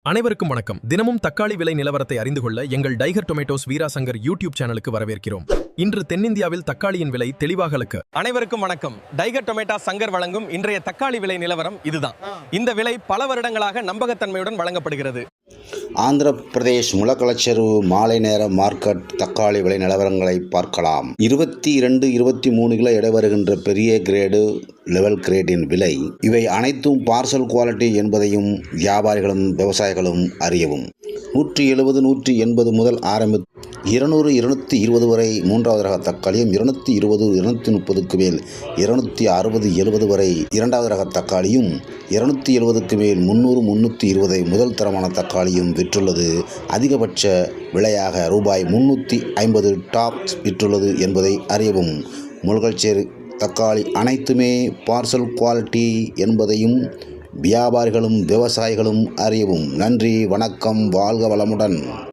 அனைவருக்கும் வணக்கம். தினமும் தக்காளி விலை நிலவரத்தை அறிந்து கொள்ள எங்கள் டைகர் டொமேட்டோஸ் வீராசங்கர் யூடியூப் சேனலுக்கு வரவேற்கிறோம். இன்று தென்னிந்தியாவில் தக்காளியின் விலை தெளிவாக அனைவருக்கும் வணக்கம். டைகர் டொமேட்டோ சங்கர் வழங்கும் இன்றைய தக்காளி விலை நிலவரம் இதுதான். இந்த விலை பல வருடங்களாக நம்பகத்தன்மையுடன் வழங்கப்படுகிறது. ஆந்திர பிரதேஷ் முலக்கலச்செரு மாலை நேர மார்க்கெட் தக்காளி விலை நிலவரங்களை பார்க்கலாம். 22-23 கிலோ எடை வருகின்ற பெரிய கிரேடு லெவல் கிரேடின் விலை இவை அனைத்தும் பார்சல் குவாலிட்டி என்பதையும் வியாபாரிகளும் விவசாயிகளும் அறியவும். 170-180 முதல் ஆரம்பித்து 200-220 வரை மூன்றாவது ரக தக்காளியும், 220-230க்கு மேல் 260-70 வரை இரண்டாவது ரக தக்காளியும், 270க்கு மேல் 300-320 முதல் தரமான தக்காளியும் விற்றுள்ளது. அதிகபட்ச விலையாக ரூபாய் 350 டாப்ஸ் விற்றுள்ளது என்பதை அறியவும். முலக்கலச்சேரி தக்காளி அனைத்துமே பார்சல் குவாலிட்டி என்பதையும் வியாபாரிகளும் விவசாயிகளும் அறியவும். நன்றி, வணக்கம், வாழ்க வளமுடன்.